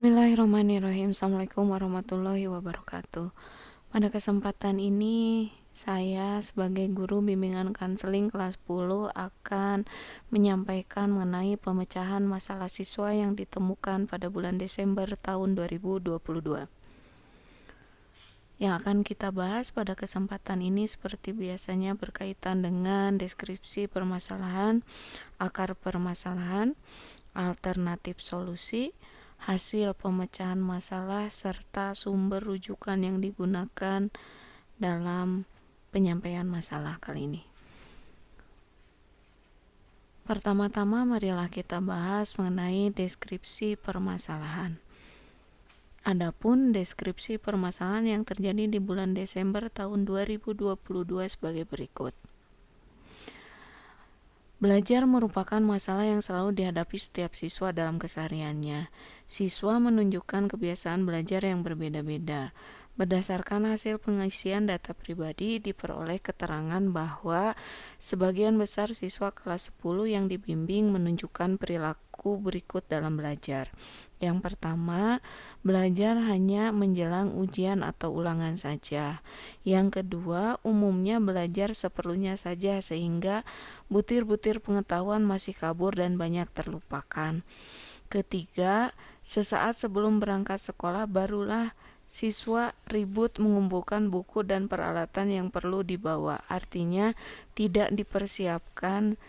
Bismillahirrahmanirrahim. Assalamualaikum warahmatullahi wabarakatuh. Pada kesempatan ini, saya sebagai guru bimbingan konseling kelas 10 akan menyampaikan mengenai pemecahan masalah siswa yang ditemukan pada bulan Desember tahun 2022. Yang akan kita bahas pada kesempatan ini seperti biasanya berkaitan dengan deskripsi permasalahan, akar permasalahan, alternatif solusi, hasil pemecahan masalah, serta sumber rujukan yang digunakan dalam penyampaian masalah kali ini. Pertama-tama marilah kita bahas mengenai deskripsi permasalahan. Adapun deskripsi permasalahan yang terjadi di bulan Desember tahun 2022 sebagai berikut. Belajar merupakan masalah yang selalu dihadapi setiap siswa dalam kesehariannya. Siswa menunjukkan kebiasaan belajar yang berbeda-beda. Berdasarkan hasil pengisian data pribadi, diperoleh keterangan bahwa sebagian besar siswa kelas 10 yang dibimbing menunjukkan perilaku berikut dalam belajar. Yang pertama, belajar hanya menjelang ujian atau ulangan saja. Yang kedua, umumnya belajar seperlunya saja sehingga butir-butir pengetahuan masih kabur dan banyak terlupakan. Ketiga, sesaat sebelum berangkat sekolah barulah siswa ribut mengumpulkan buku dan peralatan yang perlu dibawa. Artinya tidak dipersiapkan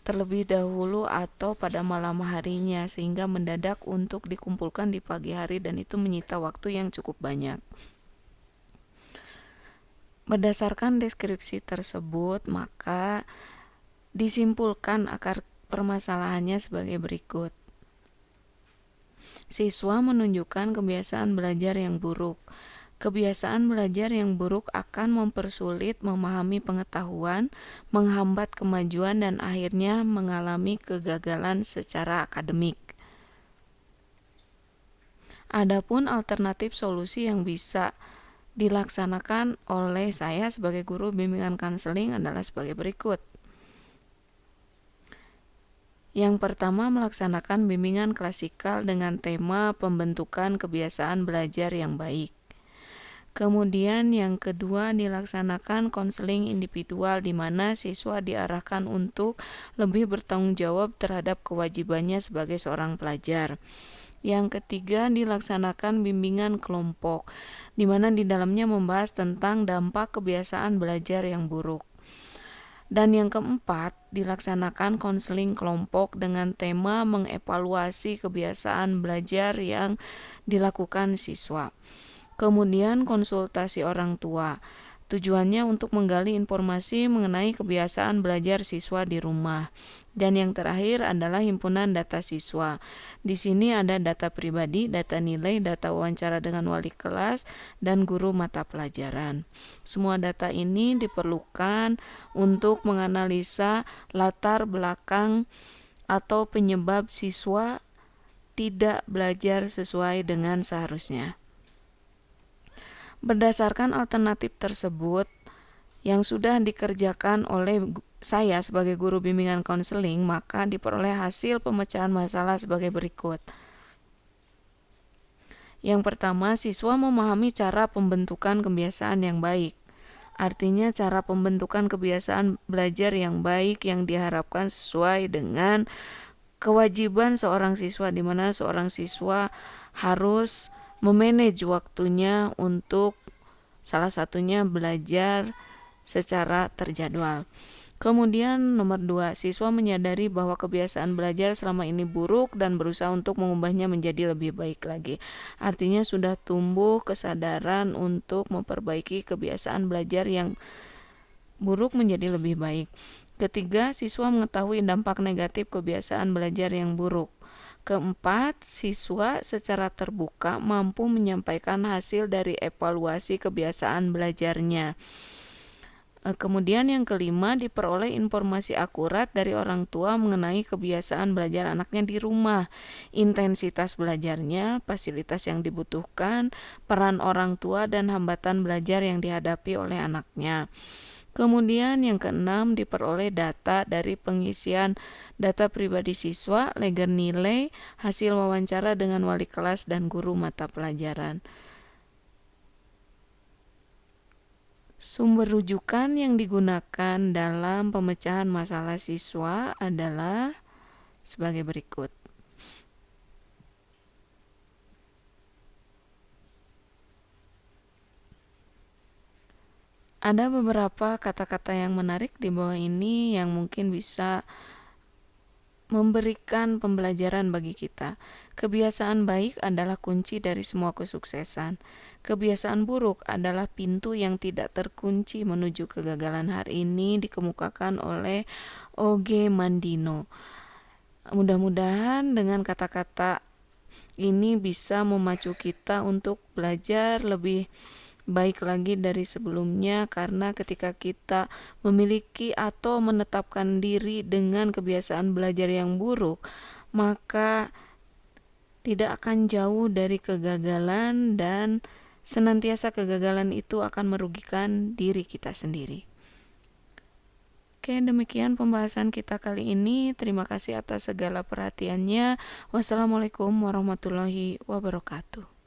terlebih dahulu atau pada malam harinya sehingga mendadak untuk dikumpulkan di pagi hari dan itu menyita waktu yang cukup banyak. Berdasarkan deskripsi tersebut, maka disimpulkan akar permasalahannya sebagai berikut. Siswa menunjukkan kebiasaan belajar yang buruk. Kebiasaan belajar yang buruk akan mempersulit memahami pengetahuan, menghambat kemajuan, dan akhirnya mengalami kegagalan secara akademik. Adapun alternatif solusi yang bisa dilaksanakan oleh saya sebagai guru bimbingan konseling adalah sebagai berikut. Yang pertama, melaksanakan bimbingan klasikal dengan tema pembentukan kebiasaan belajar yang baik. Kemudian yang kedua, dilaksanakan konseling individual di mana siswa diarahkan untuk lebih bertanggung jawab terhadap kewajibannya sebagai seorang pelajar. Yang ketiga, dilaksanakan bimbingan kelompok, di mana di dalamnya membahas tentang dampak kebiasaan belajar yang buruk. Dan yang keempat, dilaksanakan konseling kelompok dengan tema mengevaluasi kebiasaan belajar yang dilakukan siswa. Kemudian konsultasi orang tua. Tujuannya untuk menggali informasi mengenai kebiasaan belajar siswa di rumah. Dan yang terakhir adalah himpunan data siswa. Di sini ada data pribadi, data nilai, data wawancara dengan wali kelas, dan guru mata pelajaran. Semua data ini diperlukan untuk menganalisa latar belakang atau penyebab siswa tidak belajar sesuai dengan seharusnya. Berdasarkan alternatif tersebut yang sudah dikerjakan oleh saya sebagai guru bimbingan konseling, maka diperoleh hasil pemecahan masalah sebagai berikut. Yang pertama, siswa memahami cara pembentukan kebiasaan yang baik. Artinya cara pembentukan kebiasaan belajar yang baik yang diharapkan sesuai dengan kewajiban seorang siswa, di mana seorang siswa harus memanage waktunya untuk salah satunya belajar secara terjadwal. Kemudian nomor 2, siswa menyadari bahwa kebiasaan belajar selama ini buruk dan berusaha untuk mengubahnya menjadi lebih baik lagi. Artinya sudah tumbuh kesadaran untuk memperbaiki kebiasaan belajar yang buruk menjadi lebih baik. Ketiga, siswa mengetahui dampak negatif kebiasaan belajar yang buruk. Keempat, siswa secara terbuka mampu menyampaikan hasil dari evaluasi kebiasaan belajarnya. Kemudian yang kelima, diperoleh informasi akurat dari orang tua mengenai kebiasaan belajar anaknya di rumah, intensitas belajarnya, fasilitas yang dibutuhkan, peran orang tua, dan hambatan belajar yang dihadapi oleh anaknya. Kemudian yang keenam, diperoleh data dari pengisian data pribadi siswa, leger nilai, hasil wawancara dengan wali kelas dan guru mata pelajaran. Sumber rujukan yang digunakan dalam pemecahan masalah siswa adalah sebagai berikut. Ada beberapa kata-kata yang menarik di bawah ini yang mungkin bisa memberikan pembelajaran bagi kita. Kebiasaan baik adalah kunci dari semua kesuksesan. Kebiasaan buruk adalah pintu yang tidak terkunci menuju kegagalan. Hari ini dikemukakan oleh O.G. Mandino. Mudah-mudahan dengan kata-kata ini bisa memacu kita untuk belajar lebih baik lagi dari sebelumnya, karena ketika kita memiliki atau menetapkan diri dengan kebiasaan belajar yang buruk, maka tidak akan jauh dari kegagalan dan senantiasa kegagalan itu akan merugikan diri kita sendiri. Oke, demikian pembahasan kita kali ini. Terima kasih atas segala perhatiannya. Wassalamualaikum warahmatullahi wabarakatuh.